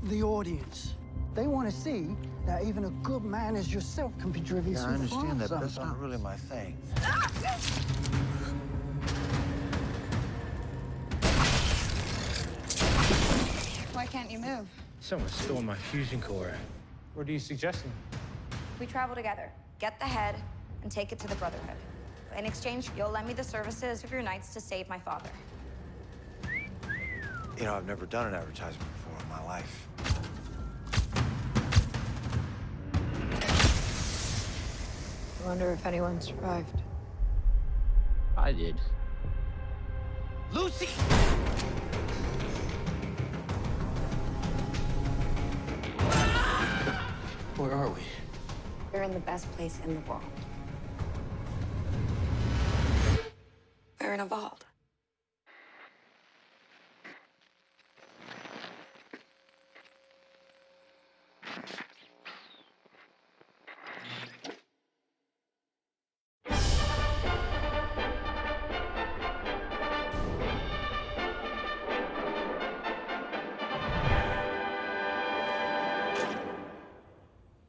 the audience. They want to see that even a good man as yourself can be driven Yeah, too I understand far that, but that's sometimes. not really my thing. Why can't you move? Someone stole my fusion core. What are you suggesting? We travel together. Get the head and take it to the Brotherhood. In exchange, you'll lend me the services of your knights to save my father. You know, I've never done an advertisement before in my life. I wonder if anyone survived. I did. Lucy! Where are we? We're in the best place in the world. We're in a vault.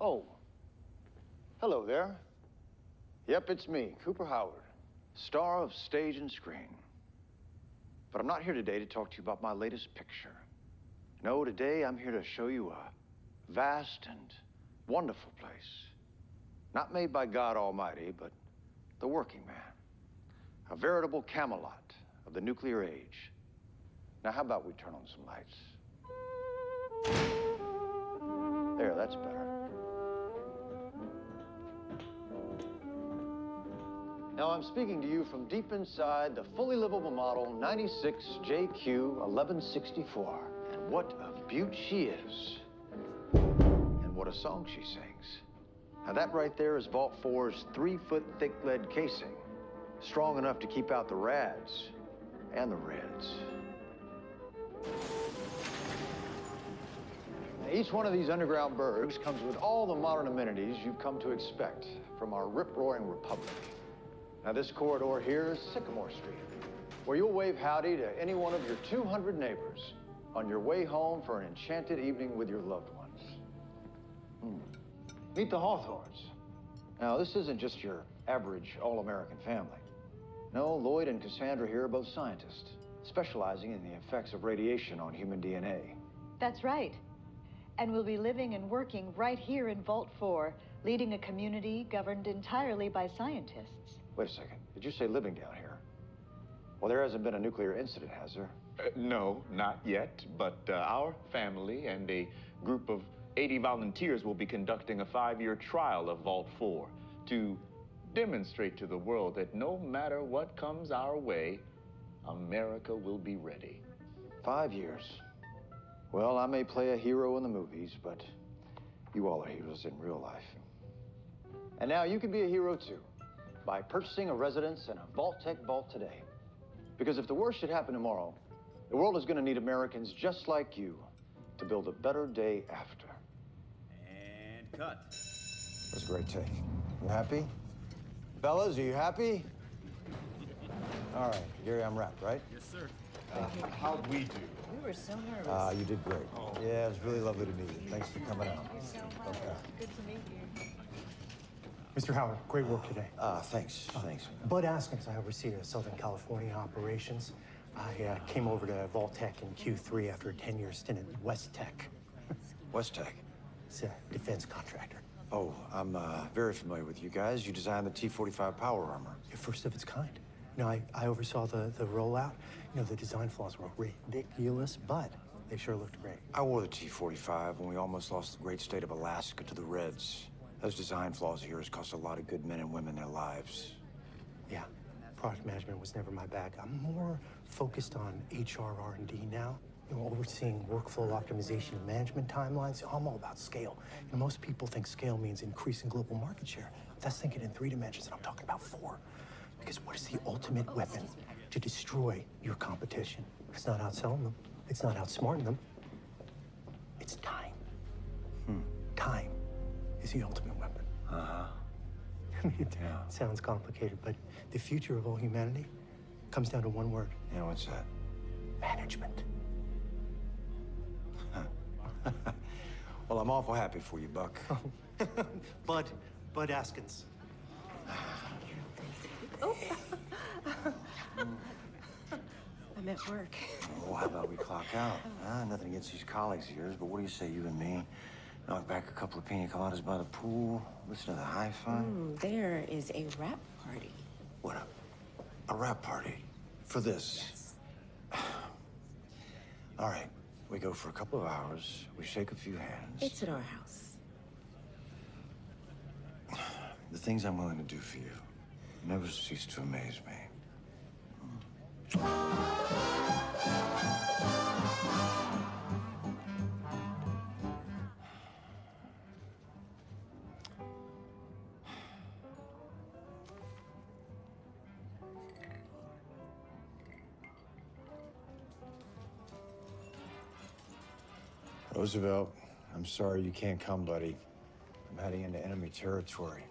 Oh, hello there. Yep, it's me, Cooper Howard, star of stage and screen. But I'm not here today to talk to you about my latest picture. No, today I'm here to show you a vast and wonderful place. Not made by God Almighty, but the working man. A veritable Camelot of the nuclear age. Now, how about we turn on some lights? There, that's better. Now, I'm speaking to you from deep inside the fully livable model 96 JQ 1164. And what a beaut she is. And what a song she sings. Now, that right there is Vault 4's 3-foot thick lead casing. Strong enough to keep out the rads and the reds. Now, each one of these underground bergs comes with all the modern amenities you've come to expect from our rip-roaring republic. Now, this corridor here is Sycamore Street, where you'll wave howdy to any one of your 200 neighbors on your way home for an enchanted evening with your loved ones. Meet the Hawthorns. Now, this isn't just your average all-American family. No, Lloyd and Cassandra here are both scientists, specializing in the effects of radiation on human DNA. That's right. And we'll be living and working right here in Vault 4, leading a community governed entirely by scientists. Wait a second, did you say living down here? Well, there hasn't been a nuclear incident, has there? No, not yet, but our family and a group of 80 volunteers will be conducting a 5-year trial of Vault 4 to demonstrate to the world that no matter what comes our way, America will be ready. 5 years. Well, I may play a hero in the movies, but you all are heroes in real life. And now you can be a hero too, by purchasing a residence in a Vault-Tec vault today. Because if the worst should happen tomorrow, the world is going to need Americans just like you to build a better day after. And cut. That's a great take. You happy? Fellas, are you happy? All right, Gary, I'm wrapped, right? Yes, sir. How'd we do? We were so nervous. You did great. Yeah, it was really lovely to meet you. Thanks for coming out. Okay. Good to meet you. Mr. Howard, great work today. Thanks. Thanks. Bud Askins, I oversee Southern California operations. I came over to Vault-Tec in Q3 after a 10-year stint at West-Tec. West-Tec. It's a defense contractor. Oh, I'm very familiar with you guys. You designed the T-45 power armor. First of its kind. You know, I oversaw the rollout. You know, the design flaws were ridiculous, but they sure looked great. I wore the T-45 when we almost lost the great state of Alaska to the Reds. Those design flaws of yours cost a lot of good men and women their lives. Yeah, product management was never my bag. I'm more focused on HR R&D now. You know, overseeing workflow optimization and management timelines. I'm all about scale. You know, most people think scale means increasing global market share. That's thinking in 3 dimensions, and I'm talking about 4. Because what is the ultimate weapon to destroy your competition? It's not outselling them. It's not outsmarting them. It's time. Time is the ultimate weapon. Uh-huh. I mean, it sounds complicated, but the future of all humanity comes down to one word. Yeah, what's that? Management. Well, I'm awful happy for you, Buck. Bud Askins. I'm at work. Oh, how about we clock out? Nothing against these colleagues of yours, but what do you say, you and me? Knock back a couple of pina coladas by the pool, listen to the hi-fi? There is a rap party. What, a rap party? For this? Yes. All right, we go for a couple of hours, we shake a few hands. It's at our house. The things I'm willing to do for you never cease to amaze me. Roosevelt, I'm sorry you can't come, buddy. I'm heading into enemy territory.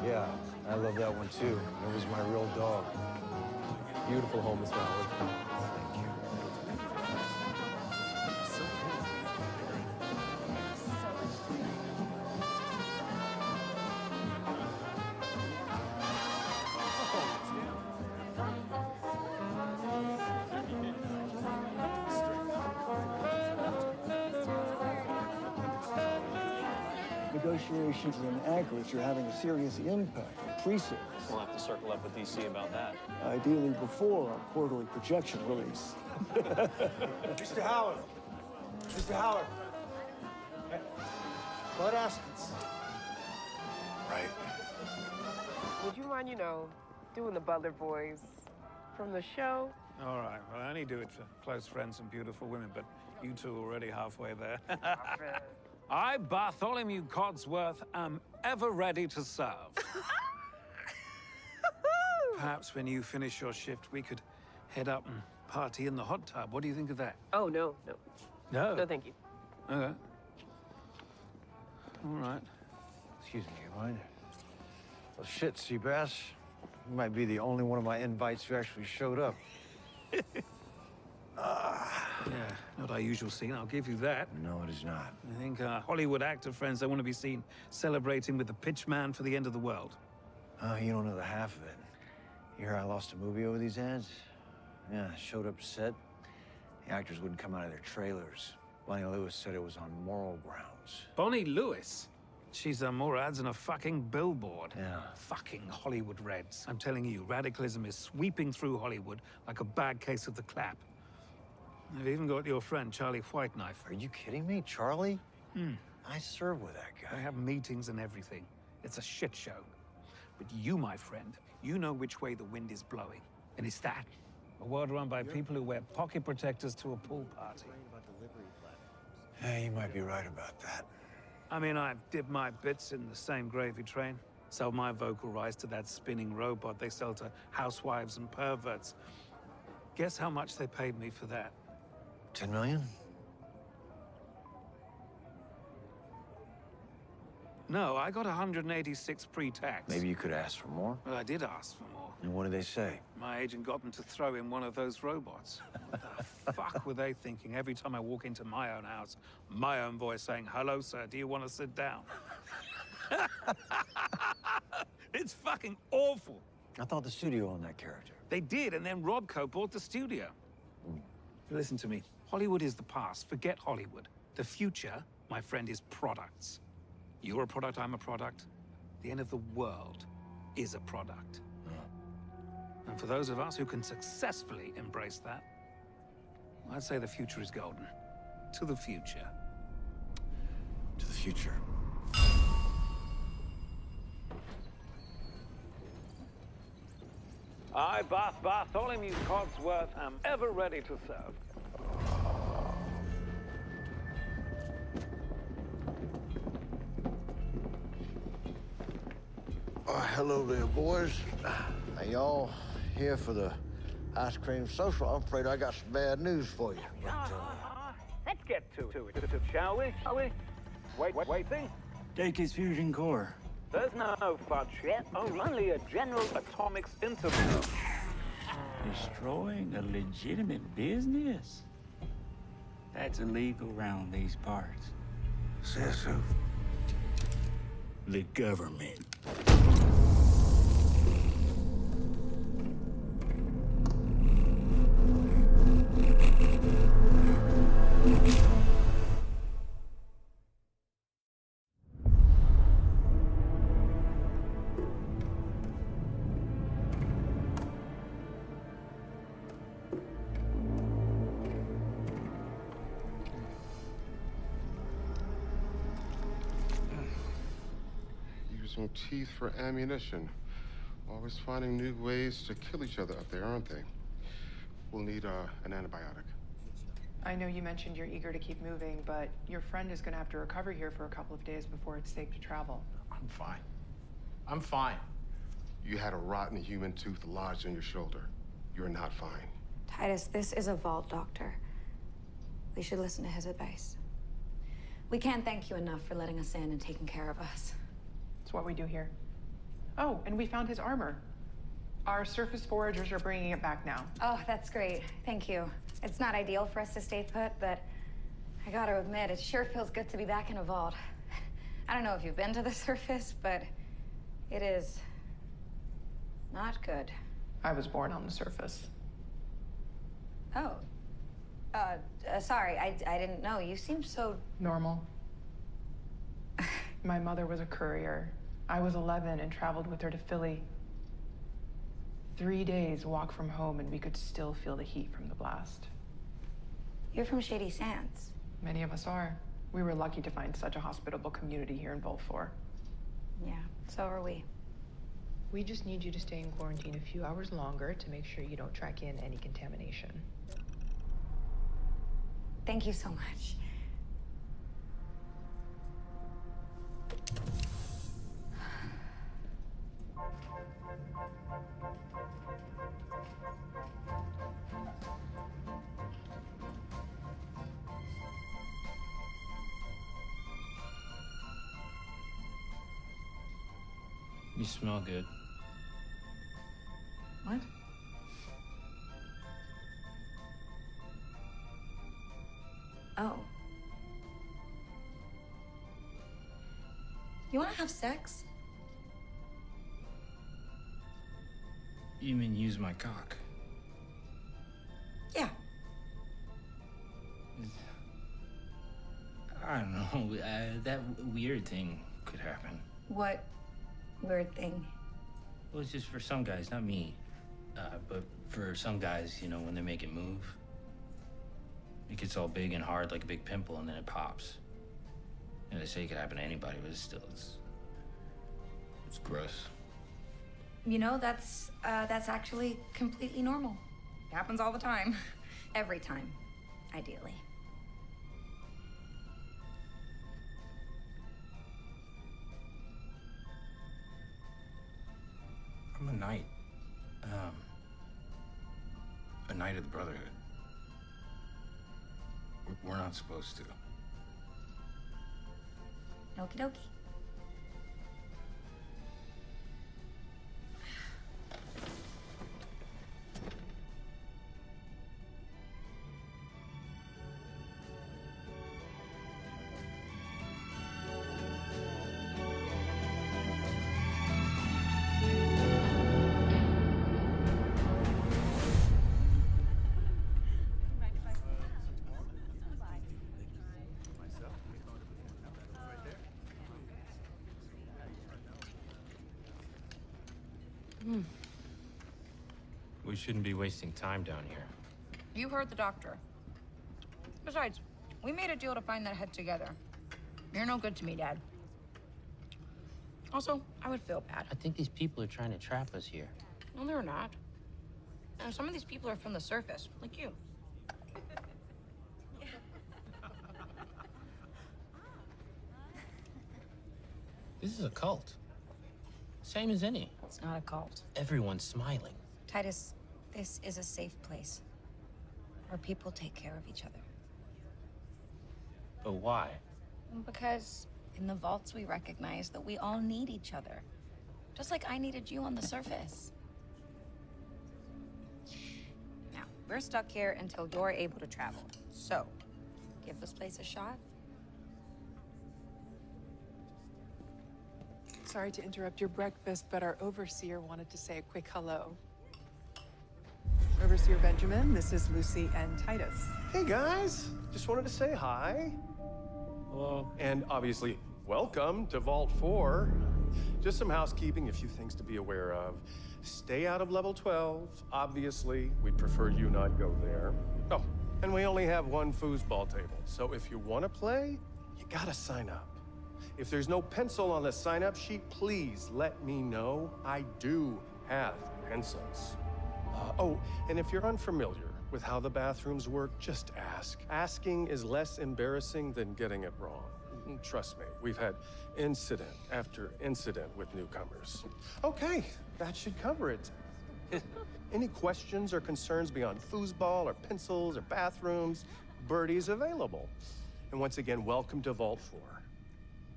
Yeah, I love that one too. It was my real dog. Beautiful home, Mr. Howard. Thank you. Negotiations in Anchorage are having a serious impact on pre-sales. We'll have to circle up with DC about that. Ideally before our quarterly projection release. Mr. Howard. Mr. Howard. Bud Askins. Right. Would you mind, doing the Butler Boys from the show? All right. Well, I only do it for close friends and beautiful women, but you two are already halfway there. I, Bartholomew Codsworth, am ever ready to serve. Perhaps when you finish your shift, we could head up and party in the hot tub. What do you think of that? Oh, no. No? No, thank you. Okay. All right. Excuse me, you mind? Well, shit, Seabass. You might be the only one of my invites who actually showed up. Yeah, not our usual scene, I'll give you that. No, it is not. I think Hollywood actor friends don't want to be seen celebrating with the pitch man for the end of the world. Oh, you don't know the half of it. You hear I lost a movie over these ads? Yeah, showed up set. The actors wouldn't come out of their trailers. Bonnie Lewis said it was on moral grounds. Bonnie Lewis? She's done more ads than a fucking billboard. Yeah. Fucking Hollywood Reds. I'm telling you, radicalism is sweeping through Hollywood like a bad case of the clap. They've even got your friend, Charlie Whiteknife. Are you kidding me? Charlie? I serve with that guy. They have meetings and everything. It's a shit show. But you, my friend, you know which way the wind is blowing. And it's that. A world run by people who wear pocket protectors to a pool party. Yeah, you might be right about that. I mean, I've dipped my bits in the same gravy train. Sold my vocal rights to that spinning robot they sell to housewives and perverts. Guess how much they paid me for that? 10 million? No, I got 186 pre-tax. Maybe you could ask for more? Well, I did ask for more. And what did they say? My agent got them to throw in one of those robots. What the fuck were they thinking every time I walk into my own house? My own voice saying, "Hello, sir, do you want to sit down?" It's fucking awful. I thought the studio owned that character. They did, and then Robco bought the studio. Listen to me. Hollywood is the past. Forget Hollywood. The future, my friend, is products. You're a product, I'm a product. The end of the world is a product. And for those of us who can successfully embrace that, I'd say the future is golden. To the future. To the future. I, Bartholomew Codsworth, am ever ready to serve. Hello there, boys. Are y'all here for the ice cream social? I'm afraid I got some bad news for you. But, Let's get to it, shall we? Waiting? Take his fusion core. There's no fudge yet, only a general atomics interview. Destroying a legitimate business? That's illegal around these parts. Says who? The government. Using teeth for ammunition. Always finding new ways to kill each other up there, aren't they? We'll need an antibiotic. I know you mentioned you're eager to keep moving, but your friend is going to have to recover here for a couple of days before it's safe to travel. I'm fine. I'm fine. You had a rotten human tooth lodged in your shoulder. You're not fine. Titus, this is a vault doctor. We should listen to his advice. We can't thank you enough for letting us in and taking care of us. It's what we do here. Oh, and we found his armor. Our surface foragers are bringing it back now. Oh, that's great. Thank you. It's not ideal for us to stay put, but I gotta admit, it sure feels good to be back in a vault. I don't know if you've been to the surface, but it is not good. I was born on the surface. Oh. Sorry, I didn't know. You seem so... Normal. My mother was a courier. I was 11 and traveled with her to Philly. 3 days walk from home and we could still feel the heat from the blast. You're from Shady Sands. Many of us are. We were lucky to find such a hospitable community here in Vault 4. Yeah, so are we. We just need you to stay in quarantine a few hours longer to make sure you don't track in any contamination. Thank you so much. You smell good. What? Oh. You want to have sex? You mean use my cock? Yeah. I don't know. That weird thing could happen. What weird thing? Well, it's just for some guys, not me. But for some guys, you know, when they make it move, it gets all big and hard like a big pimple, and then it pops. And they say it could happen to anybody, but it's gross. You know, that's actually completely normal. It happens all the time. Every time, ideally. I'm a knight. A knight of the Brotherhood. We're not supposed to. Okie dokie. We shouldn't be wasting time down here. You heard the doctor. Besides, we made a deal to find that head together. You're no good to me, Dad. Also, I would feel bad. I think these people are trying to trap us here. No, they're not. And some of these people are from the surface, like you. This is a cult. same as any. It's not a cult. Everyone's smiling. Titus, this is a safe place where people take care of each other. But why? Because in the vaults, we recognize that we all need each other. Just like I needed you on the surface. Now, we're stuck here until you're able to travel. So, give this place a shot. Sorry to interrupt your breakfast, but our overseer wanted to say a quick hello. Overseer Benjamin, this is Lucy and Titus. Hey guys, just wanted to say hi. Hello. And obviously, welcome to Vault 4. Just some housekeeping, a few things to be aware of. Stay out of level 12. Obviously, we'd prefer you not go there. Oh, and we only have one foosball table, so if you want to play, you gotta sign up. If there's no pencil on the sign-up sheet, please let me know. I do have pencils. Oh, and if you're unfamiliar with how the bathrooms work, just ask. Asking is less embarrassing than getting it wrong. Trust me, we've had incident after incident with newcomers. Okay, that should cover it. Any questions or concerns beyond foosball or pencils or bathrooms, Birdie's available. And once again, welcome to Vault 4.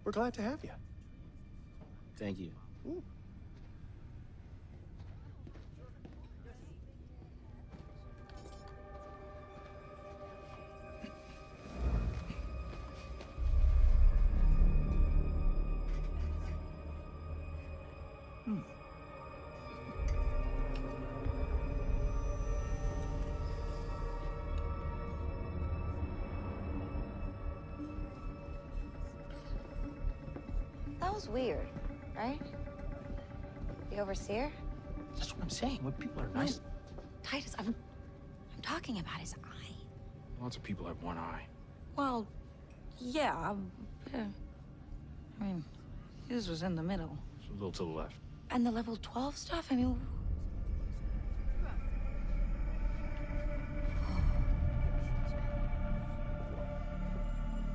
We're glad to have you. Thank you. Ooh. That was weird, right? The overseer? That's what I'm saying. When people are nice. Titus, I'm talking about his eye. Lots of people have one eye. Well, yeah. I mean, his was in the middle. It's a little to the left. And the level 12 stuff, I mean...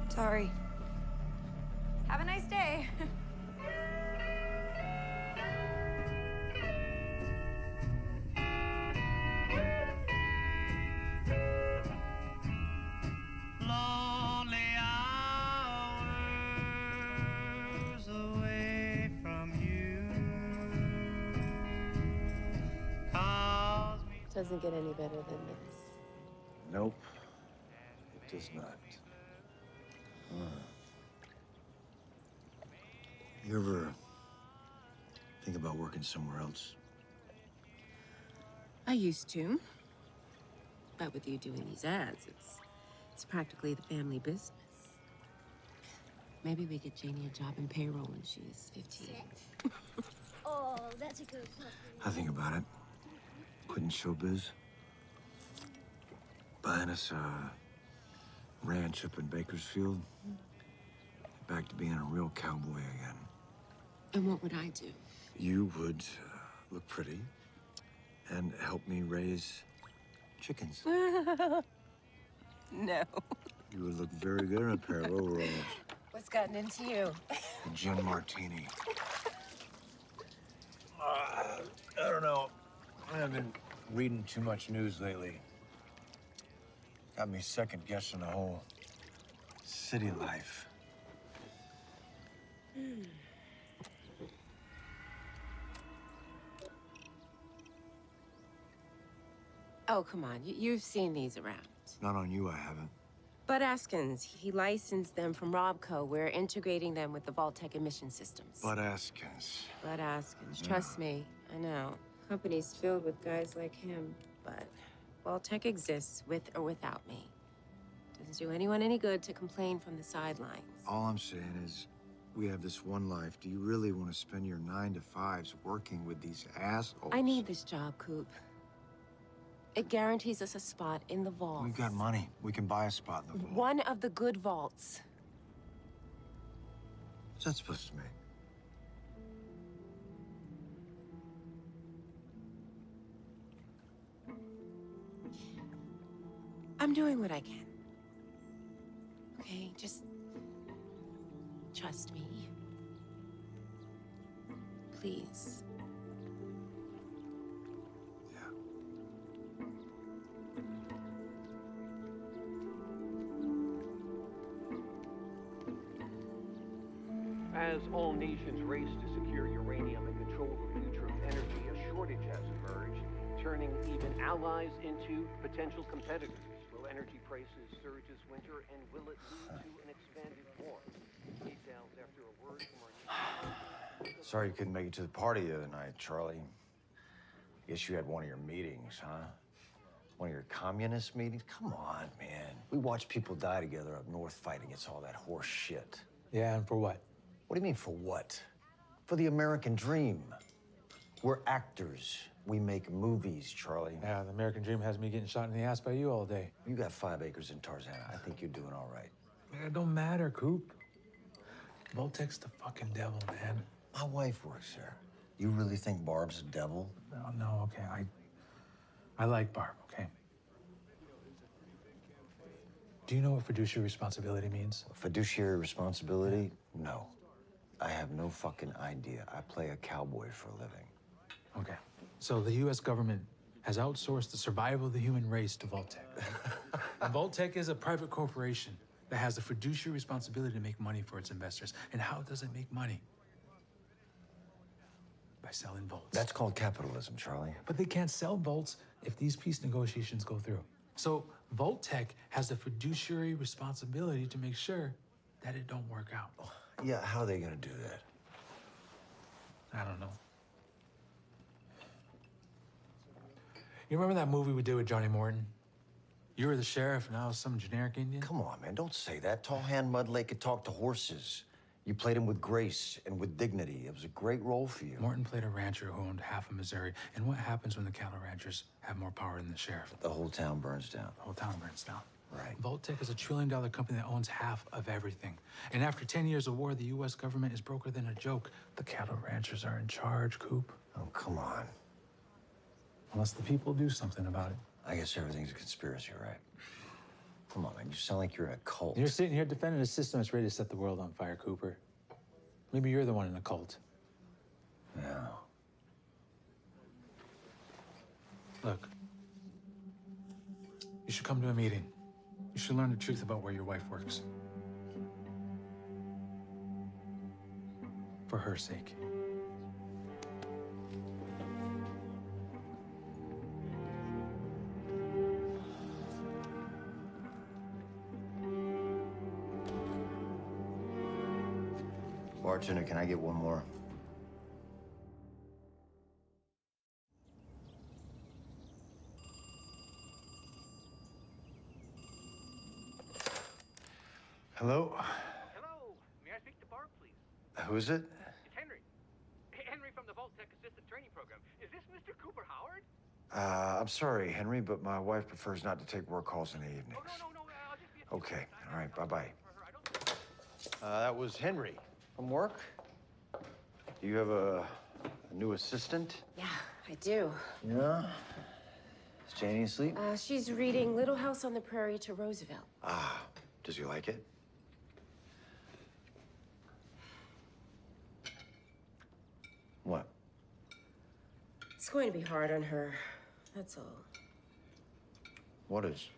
Sorry. Have a nice day. Lonely hours away from you cause me. Doesn't get any better than this. Nope, it does not. You ever think about working somewhere else? I used to. But with you doing these ads, it's practically the family business. Maybe we get Janie a job in payroll when she's 15. Oh, that's a good puppy. I think about it. Quitting showbiz. Buying us a ranch up in Bakersfield. Back to being a real cowboy again. And what would I do? You would look pretty and help me raise chickens. No. You would look very good in a pair of overalls. What's gotten into you? A gin martini. I don't know. I've been reading too much news lately. Got me second-guessing the whole city life. Oh, come on. You've seen these around. Not on you, I haven't. Bud Askins, he licensed them from Robco. We're integrating them with the Vault-Tec emission systems. Bud Askins. Bud Askins, trust me, I know. Company's filled with guys like him, but Vault-Tec exists with or without me. Doesn't do anyone any good to complain from the sidelines. All I'm saying is, we have this one life. Do you really want to spend your 9 to 5s working with these assholes? I need this job, Coop. It guarantees us a spot in the vault. We've got money. We can buy a spot in the vault. One of the good vaults. What's that supposed to mean? I'm doing what I can. Okay, just trust me. please. As all nations race to secure uranium and control the future of energy, a shortage has emerged, turning even allies into potential competitors. Will energy prices surge this winter, and will it lead to an expanded war? Details after a word from our news. Sorry you couldn't make it to the party the other night, Charlie. Guess you had one of your meetings, huh? One of your communist meetings? Come on, man. We watch people die together up north fighting against all that horse shit. Yeah, and for what? What do you mean, for what? For the American dream. We're actors. We make movies, Charlie. Yeah, the American dream has me getting shot in the ass by you all day. You got 5 acres in Tarzana. I think you're doing all right. Man, it don't matter, Coop. Vault-Tech's the fucking devil, man. My wife works there. You really think Barb's a devil? No, okay. I like Barb, okay? Do you know what fiduciary responsibility means? Fiduciary responsibility? No. I have no fucking idea. I play a cowboy for a living. Okay. So the U.S. government has outsourced the survival of the human race to Vault-Tech. And Vault-Tech is a private corporation that has the fiduciary responsibility to make money for its investors. And how does it make money? By selling vaults. That's called capitalism, Charlie. But they can't sell vaults if these peace negotiations go through. So Vault-Tech has the fiduciary responsibility to make sure that it don't work out. Yeah, how are they gonna do that? I don't know. You remember that movie we did with Johnny Morton? You were the sheriff, and I was some generic Indian? Come on, man, don't say that. Tall Hand Mud Lake could talk to horses. You played him with grace and with dignity. It was a great role for you. Morton played a rancher who owned half of Missouri. And what happens when the cattle ranchers have more power than the sheriff? The whole town burns down. The whole town burns down. Right. Vault-Tech is $1 trillion company that owns half of everything. And after 10 years of war, the U.S. government is broker than a joke. The cattle ranchers are in charge, Coop. Oh, come on. Unless the people do something about it. I guess everything's a conspiracy, right? Come on, man, you sound like you're in a cult. You're sitting here defending a system that's ready to set the world on fire, Cooper. Maybe you're the one in a cult. Yeah. Look, you should come to a meeting. You should learn the truth about where your wife works. For her sake. Bartender, can I get one more? Hello? Hello. May I speak to Barb, please? Who is it? It's Henry. Henry from the Vault-Tech Assistant Training Program. Is this Mr. Cooper Howard? I'm sorry, Henry, but my wife prefers not to take work calls in the evenings. Oh, no. I'll just be a Okay, all right, bye-bye. That was Henry from work. Do you have a new assistant? Yeah, I do. Yeah? Is Janie asleep? She's reading Little House on the Prairie to Roosevelt. Ah, does he like it? What? It's going to be hard on her. That's all. What is?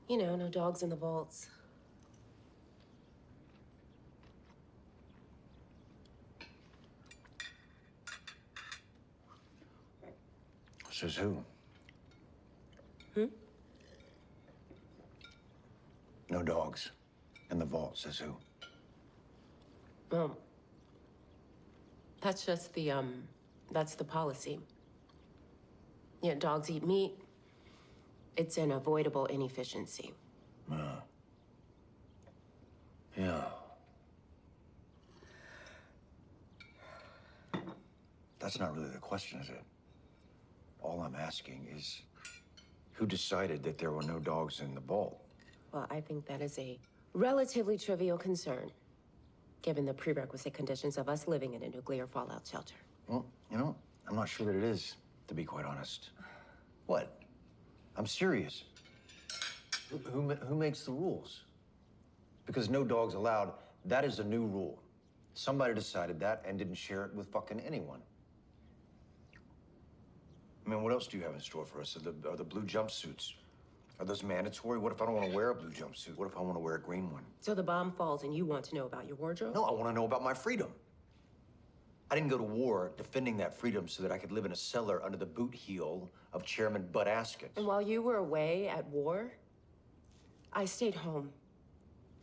You know, no dogs in the vaults. Says who? No dogs in the vault, says who? That's just that's the policy. You know, dogs eat meat. It's an avoidable inefficiency. Yeah. That's not really the question, is it? All I'm asking is, who decided that there were no dogs in the vault? Well, I think that is a relatively trivial concern, given the prerequisite conditions of us living in a nuclear fallout shelter. Well, you know, I'm not sure that it is, to be quite honest. What? I'm serious. Who makes the rules? Because no dogs allowed, that is a new rule. Somebody decided that and didn't share it with fucking anyone. I mean, what else do you have in store for us? Are the blue jumpsuits? Are those mandatory? What if I don't want to wear a blue jumpsuit? What if I want to wear a green one? So the bomb falls and you want to know about your wardrobe? No, I want to know about my freedom. I didn't go to war defending that freedom so that I could live in a cellar under the boot heel of Chairman Bud Askins. And while you were away at war, I stayed home.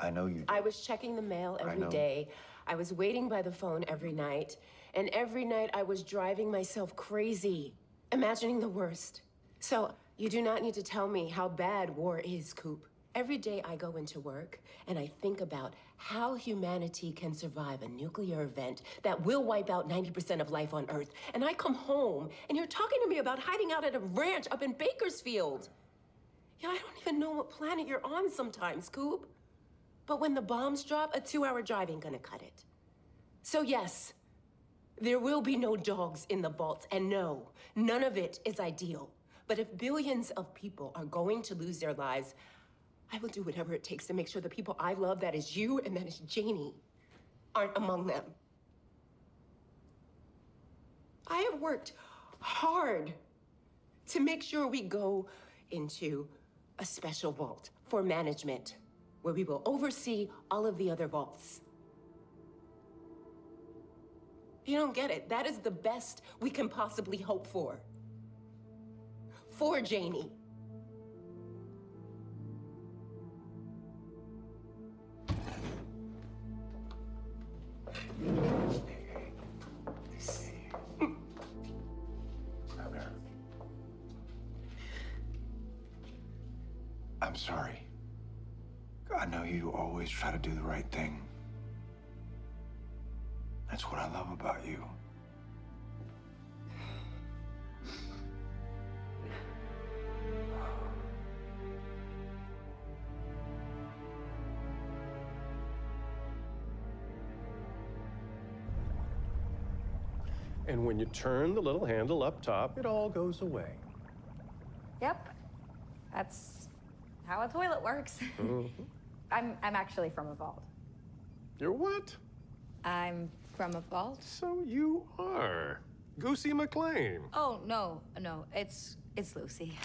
I know you did. I was checking the mail every know. day. I was waiting by the phone every night. And every night I was driving myself crazy, imagining the worst. So you do not need to tell me how bad war is, Coop. Every day I go into work and I think about how humanity can survive a nuclear event that will wipe out 90% of life on Earth. And I come home and you're talking to me about hiding out at a ranch up in Bakersfield. Yeah, I don't even know what planet you're on sometimes, Coop. But when the bombs drop, a 2-hour drive ain't gonna cut it. So yes, there will be no dogs in the vaults, and no, none of it is ideal. But if billions of people are going to lose their lives, I will do whatever it takes to make sure the people I love, that is you and that is Janie, aren't among them. I have worked hard to make sure we go into a special vault for management, where we will oversee all of the other vaults. You don't get it. That is the best we can possibly hope for. For Janie. I'm sorry. I know you always try to do the right thing. That's what I love about you. And when you turn the little handle up top, it all goes away. Yep. That's how a toilet works. I'm actually from a vault. You're what? I'm from a vault. So you are Goosey McLean. Oh, no, it's Lucy.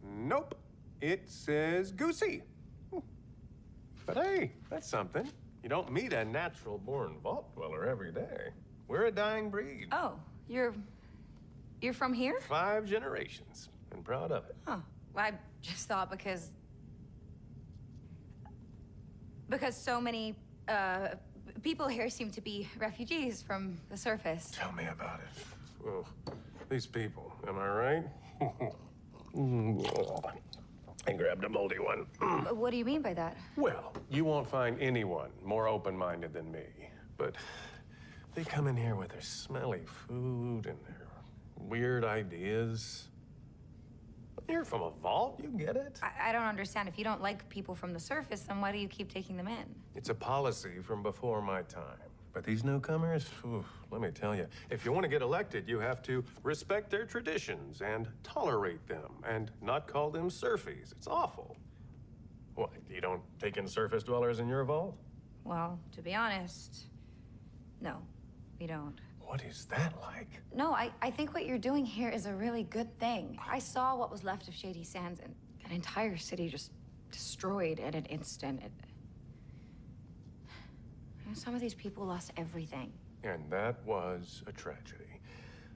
Nope. It says Goosey. But hey, that's something. You don't meet a natural-born vault dweller every day. We're a dying breed. Oh, you're from here? 5 generations, and proud of it. Huh. Well, I just thought because so many people here seem to be refugees from the surface. Tell me about it. Oh, these people, am I right? I grabbed a moldy one. What do you mean by that? Well, you won't find anyone more open-minded than me. But they come in here with their smelly food and their weird ideas. You're from a vault, you get it? I don't understand. If you don't like people from the surface, then why do you keep taking them in? It's a policy from before my time. But these newcomers, let me tell you, if you want to get elected, you have to respect their traditions and tolerate them and not call them surfies. It's awful. What, you don't take in surface dwellers in your vault? Well, to be honest, no, we don't. What is that like? No, I think what you're doing here is a really good thing. I saw what was left of Shady Sands, and an entire city just destroyed in an instant. Some of these people lost everything. And that was a tragedy.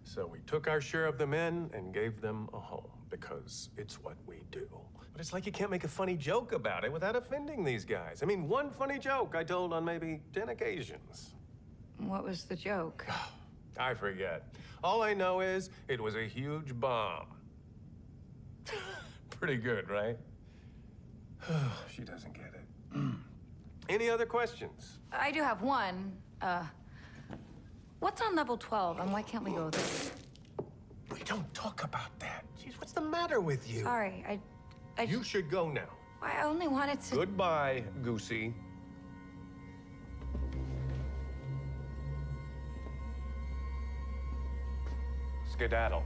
So we took our share of them in and gave them a home, because it's what we do. But it's like you can't make a funny joke about it without offending these guys. I mean, one funny joke I told on maybe 10 occasions. What was the joke? I forget. All I know is it was a huge bomb. Pretty good, right? She doesn't get it. Any other questions? I do have one. What's on level 12, and why can't we go there? We don't talk about that. Jeez, what's the matter with you? Sorry, You should go now. I only wanted to... Goodbye, Goosey. Skedaddle.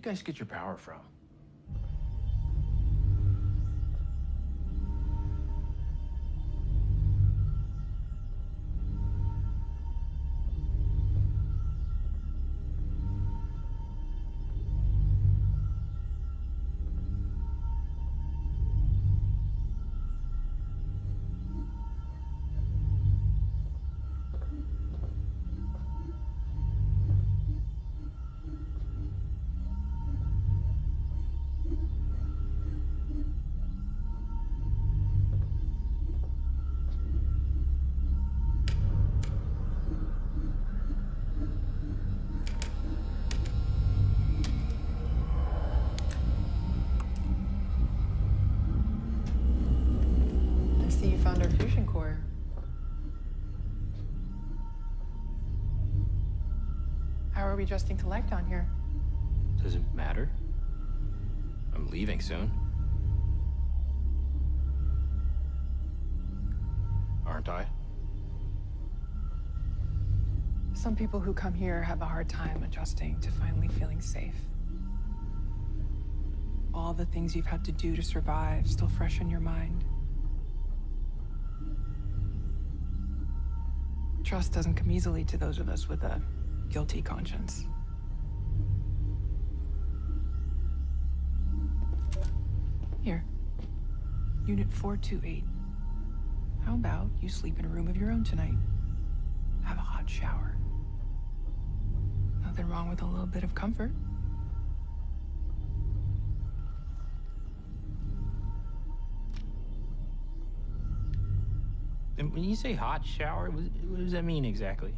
guys get your power from? I see you found our fusion core. How are we adjusting to life down here? Does it matter? I'm leaving soon. Aren't I? Some people who come here have a hard time adjusting to finally feeling safe. All the things you've had to do to survive still fresh in your mind. Trust doesn't come easily to those of us with a guilty conscience. Here, Unit 428. How about you sleep in a room of your own tonight? Have a hot shower. Nothing wrong with a little bit of comfort. And when you say hot shower, what does that mean exactly?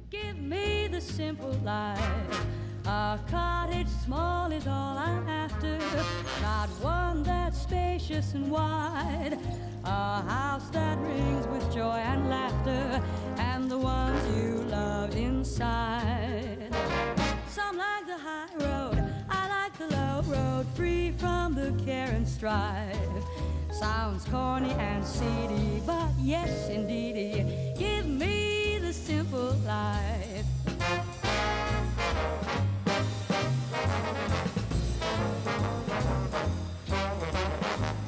Give me the simple life. A cottage small is all I'm after. Not one that's spacious and wide. A house that rings with joy and laughter, and the ones you love inside. Some like the high road, I like the low road, free from the care and strife. Sounds corny and seedy, but yes, indeedy, give me the simple life.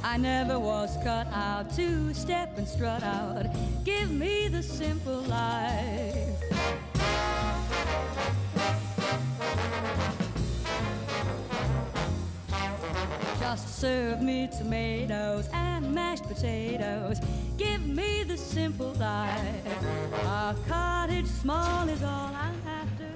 I never was cut out to step and strut out. Give me the simple life. Just serve me tomatoes and mashed potatoes. Give me the simple life. A cottage small is all I'm after.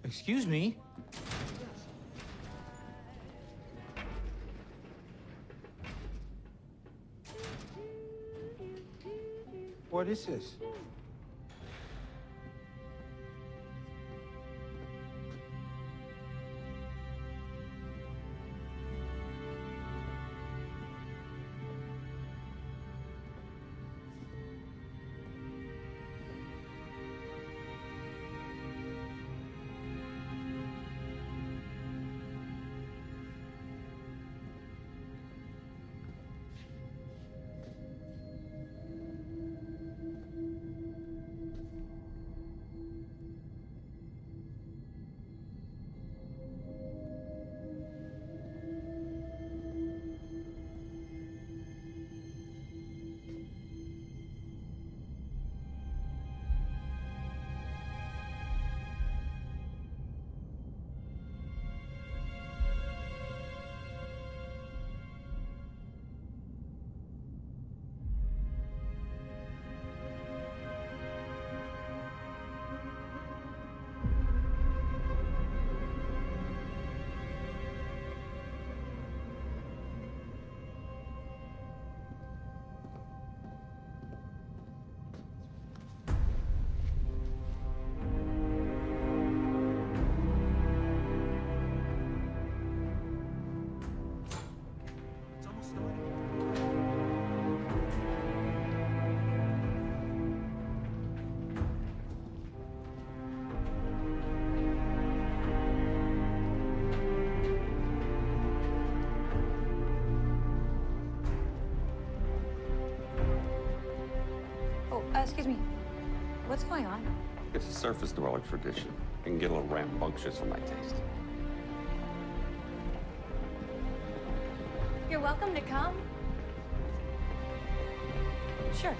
Excuse me? What is this? Excuse me. What's going on? It's a surface dweller tradition. It can get a little rambunctious for my taste. You're welcome to come. Sure.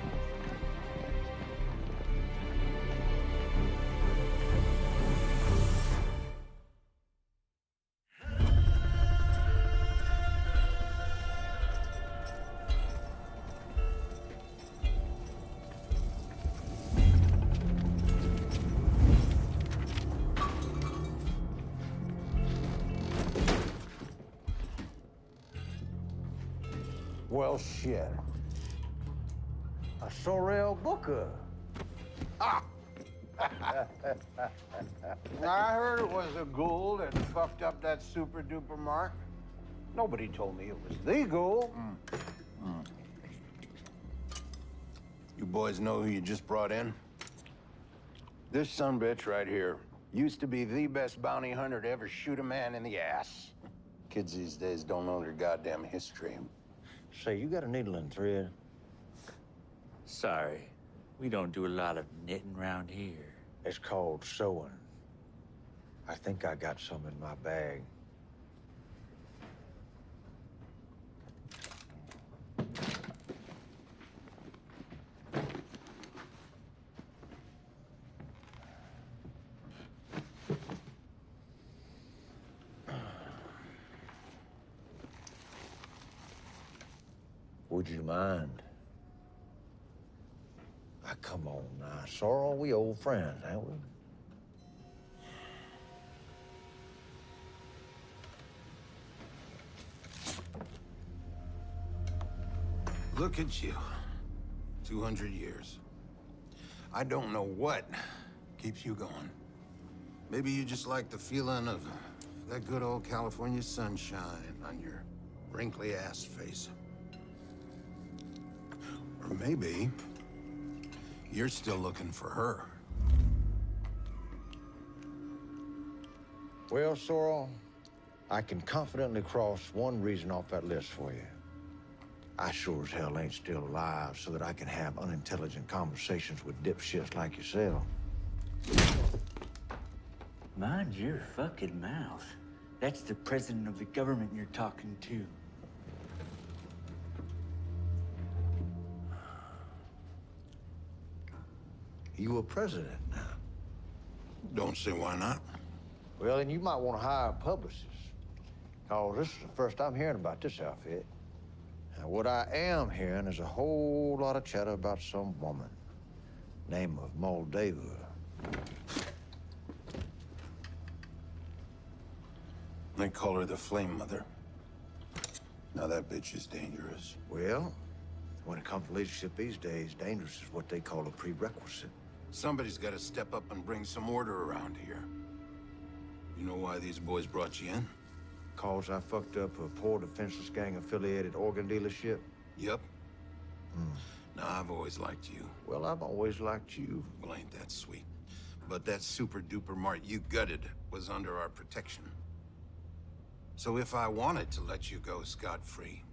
Well, shit. A Sorrel Booker. Ah! I heard it was a ghoul that fucked up that super duper mark. Nobody told me it was the ghoul. You boys know who you just brought in? This sumbitch right here used to be the best bounty hunter to ever shoot a man in the ass. Kids these days don't know their goddamn history. Say, you got a needle and thread? Sorry, we don't do a lot of knitting around here. It's called sewing. I think I got some in my bag. Would you mind? Ah, come on now, Sorrel, we old friends, ain't we? Look at you. 200 years. I don't know what keeps you going. Maybe you just like the feeling of that good old California sunshine on your wrinkly ass face. Or maybe you're still looking for her. Well, Sorrel, I can confidently cross one reason off that list for you. I sure as hell ain't still alive so that I can have unintelligent conversations with dipshits like yourself. Mind your fucking mouth. That's the president of the government you're talking to. You a president now. Don't see why not. Well, then you might want to hire a publicist. Cause this is the first I'm hearing about this outfit. Now, what I am hearing is a whole lot of chatter about some woman. Name of Moldava. They call her the Flame Mother. Now that bitch is dangerous. Well, when it comes to leadership these days, dangerous is what they call a prerequisite. Somebody's got to step up and bring some order around here. You know why these boys brought you in? Cause I fucked up a poor defenseless gang-affiliated organ dealership? Yep. Now, I've always liked you. Well, I've always liked you. Well, ain't that sweet. But that super-duper mart you gutted was under our protection. So if I wanted to let you go scot-free,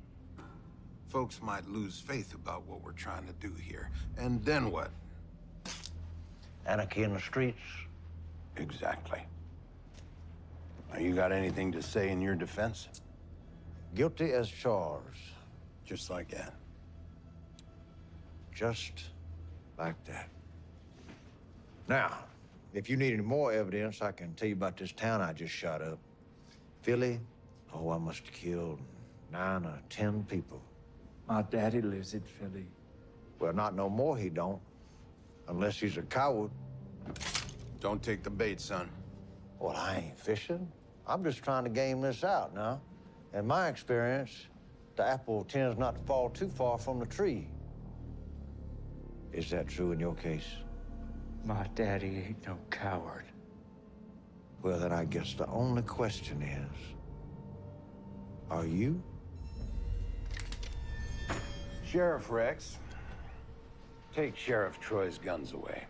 folks might lose faith about what we're trying to do here. And then what? Anarchy in the streets? Exactly. Now, you got anything to say in your defense? Guilty as charged. Just like that. Just like that. Now, if you need any more evidence, I can tell you about this town I just shot up. Philly, oh, I must have killed 9 or 10 people. My daddy lives in Philly. Well, not no more he don't. Unless he's a coward. Don't take the bait, son. Well, I ain't fishing. I'm just trying to game this out now. In my experience, the apple tends not to fall too far from the tree. Is that true in your case? My daddy ain't no coward. Well, then I guess the only question is, are you? Sheriff Rex, take Sheriff Troy's guns away.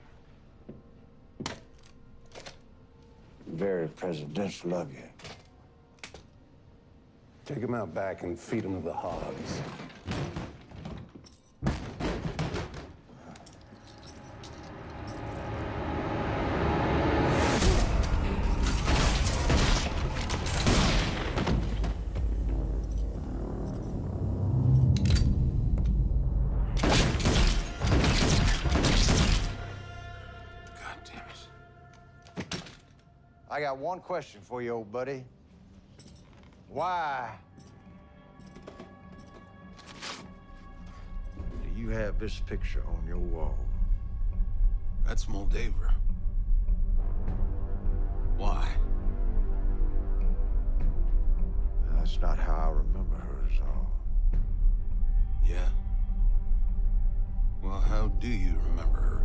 Very presidential of you. Take him out back and feed him to the hogs. I got one question for you, old buddy. Why do you have this picture on your wall? That's Moldaver. Why? That's not how I remember her, is all. Yeah? Well, how do you remember her?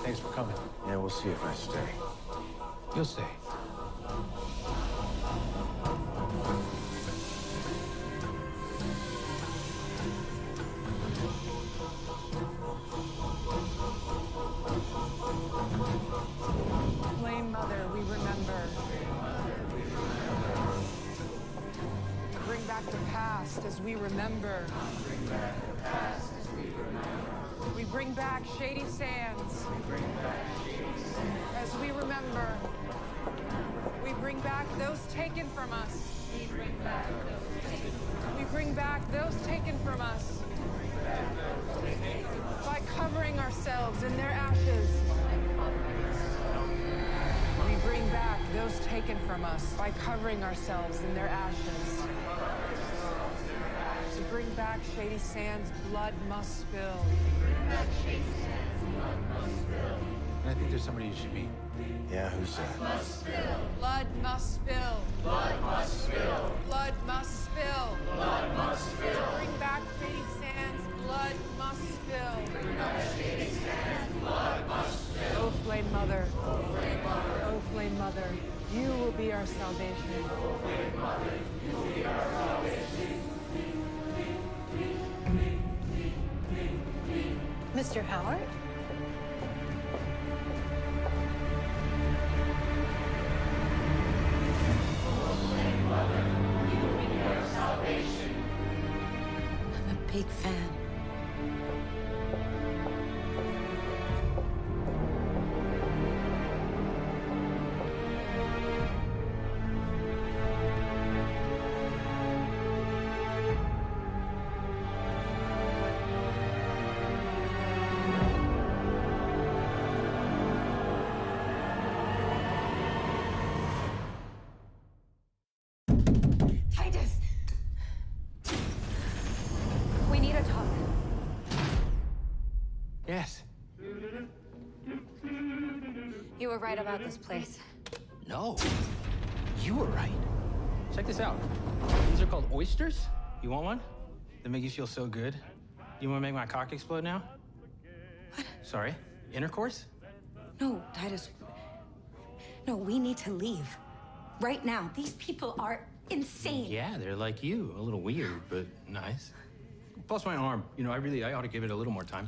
Thanks for coming. Yeah, we'll see if I stay. You'll stay. Flame Mother, we remember. Bring back the past as we remember. We bring back Shady Sands. As we remember. We bring back those taken from us. We bring back those taken from us. By covering ourselves in their ashes. We bring back those taken from us by covering ourselves in their ashes. To bring back Shady Sands, blood must spill. And I think there's somebody you should meet. Yeah, who's that? Blood must spill. Blood must spill. Blood must spill. Blood must spill. To bring back Shady Sands, blood must spill. Bring back Shady Sands, blood must spill. O Flame Mother. O Flame Mother. O Flame Mother. You will be our salvation. O Flame Mother. You will be our salvation. Mr. Howard? I'm a big fan. Yes. You were right about this place. No. You were right. Check this out. These are called oysters. You want one? They make you feel so good. You want to make my cock explode now? What? Sorry. Intercourse? No, Titus. No, we need to leave. Right now. These people are insane. Yeah, they're like you. A little weird, but nice. Plus my arm. You know, I ought to give it a little more time.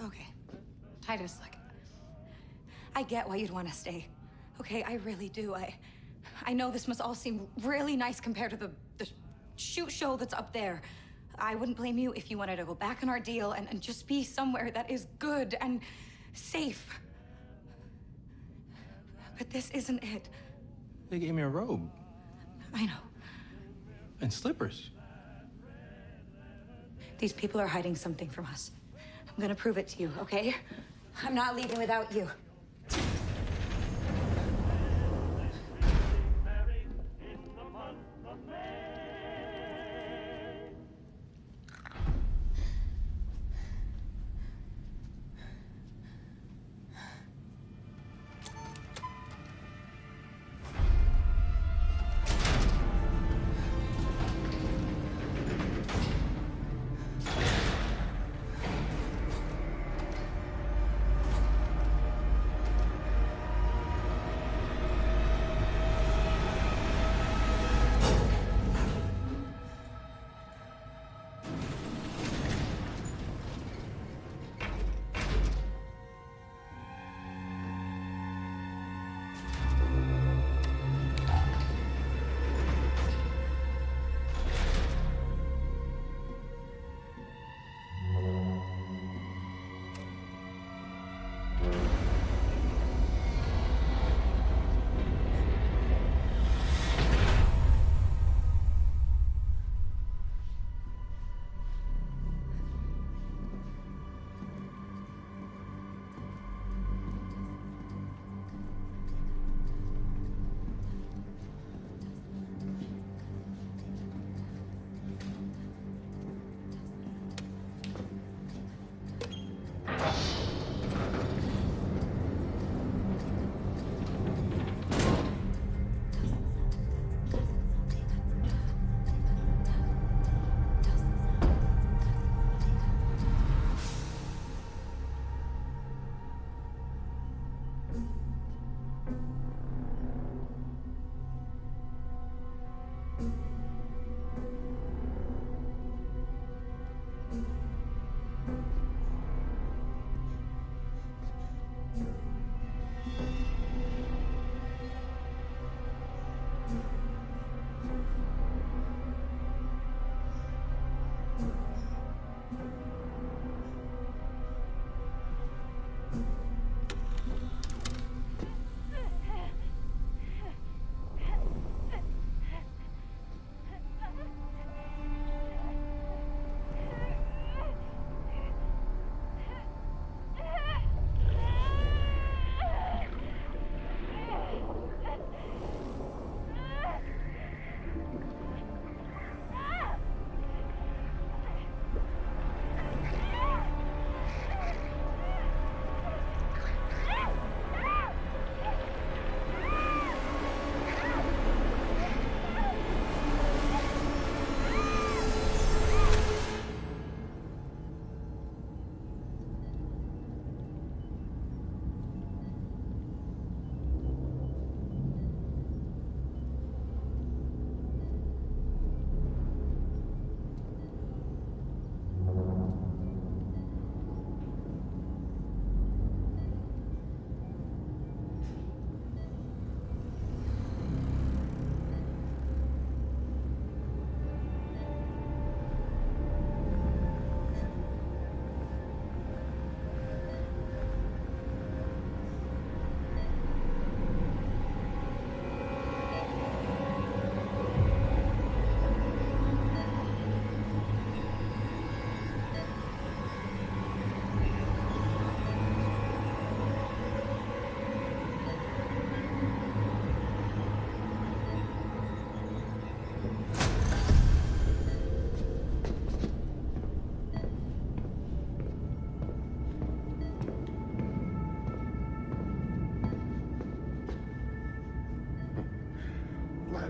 Okay. Titus, look. I get why you'd want to stay. Okay, I really do. I know this must all seem really nice compared to the shoot show that's up there. I wouldn't blame you if you wanted to go back on our deal and just be somewhere that is good and safe. But this isn't it. They gave me a robe. I know. And slippers. These people are hiding something from us. I'm gonna prove it to you, okay? I'm not leaving without you.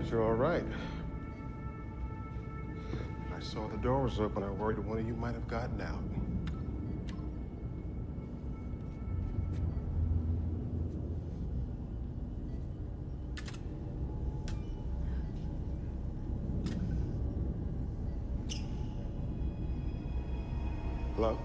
glad you're all right. I saw the door was open. I worried one of you might have gotten out. Hello?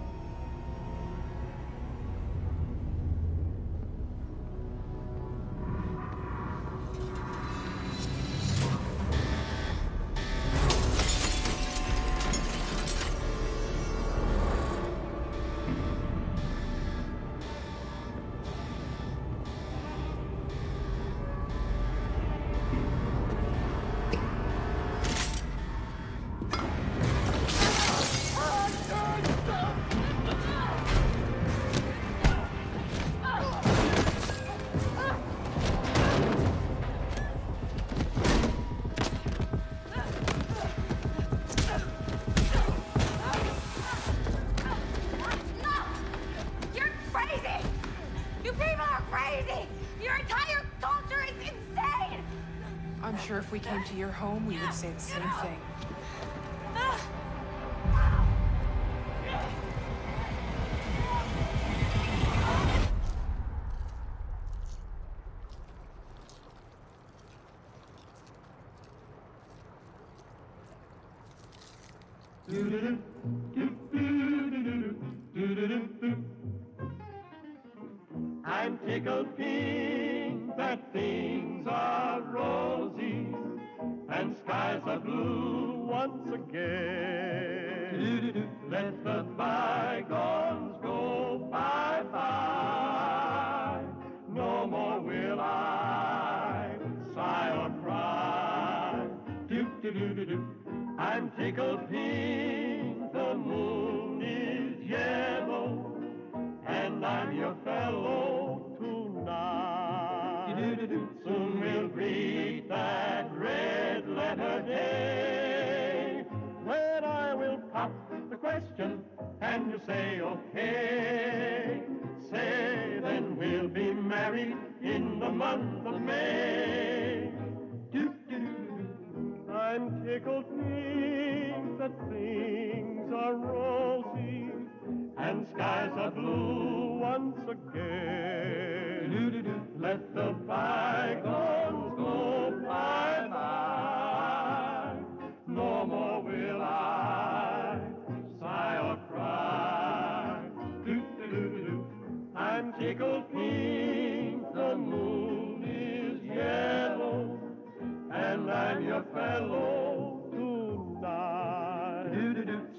You're crazy! You people are crazy! Your entire culture is insane! I'm sure if we came to your home, we would say the same thing. I'm tickled pink that things are rosy and skies are blue once again. Let the bygones go bye-bye. No more will I sigh or cry. Do-do-do-do-do. I'm tickled pink, the moon is yellow, and I'm your fellow tonight. Soon we'll greet that red letter day, when I will pop the question and you say okay. Say then we'll be married in the month of May. I'm tickled pink that things are rosy and skies are blue once again. Let the bygones go bye-bye. No more will I sigh or cry. I'm tickled pink, the moon is yellow, and I'm your fellow tonight.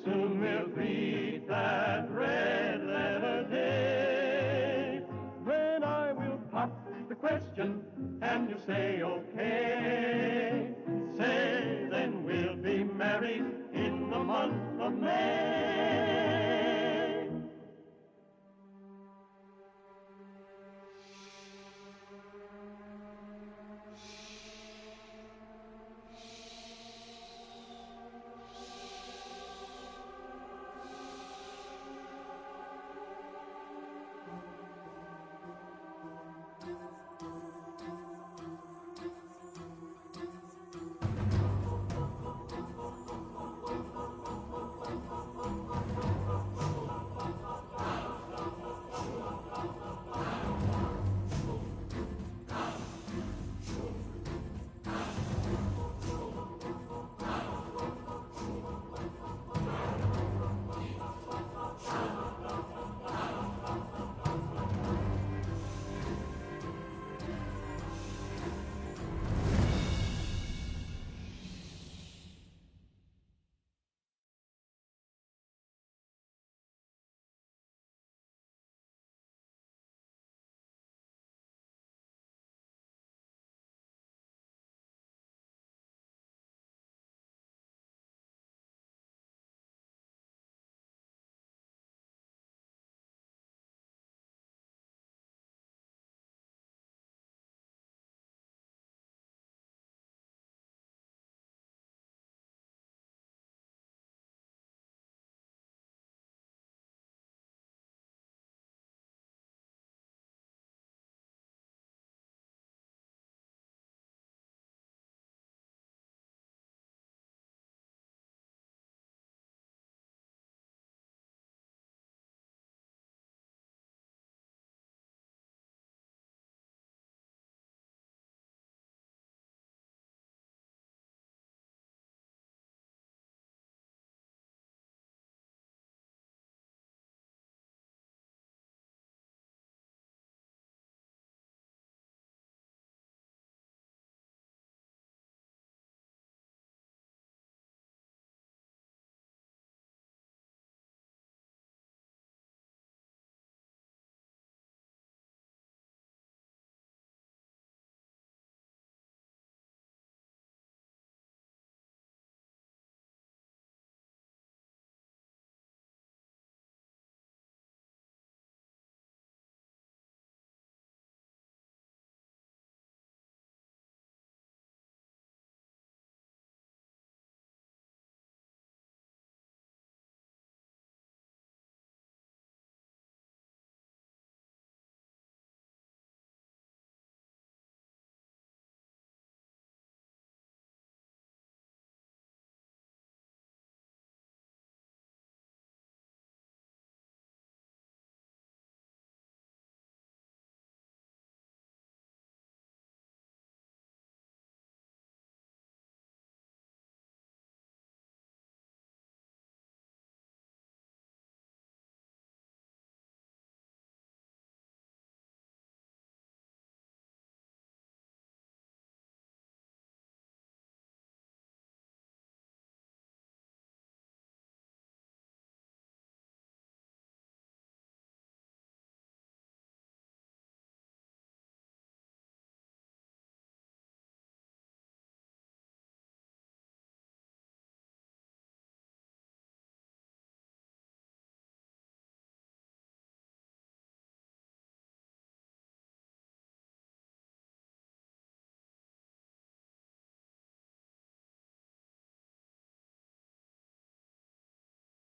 Soon we'll greet that red letter day, when I will pop the question and you say okay. Say then we'll be married in the month of May.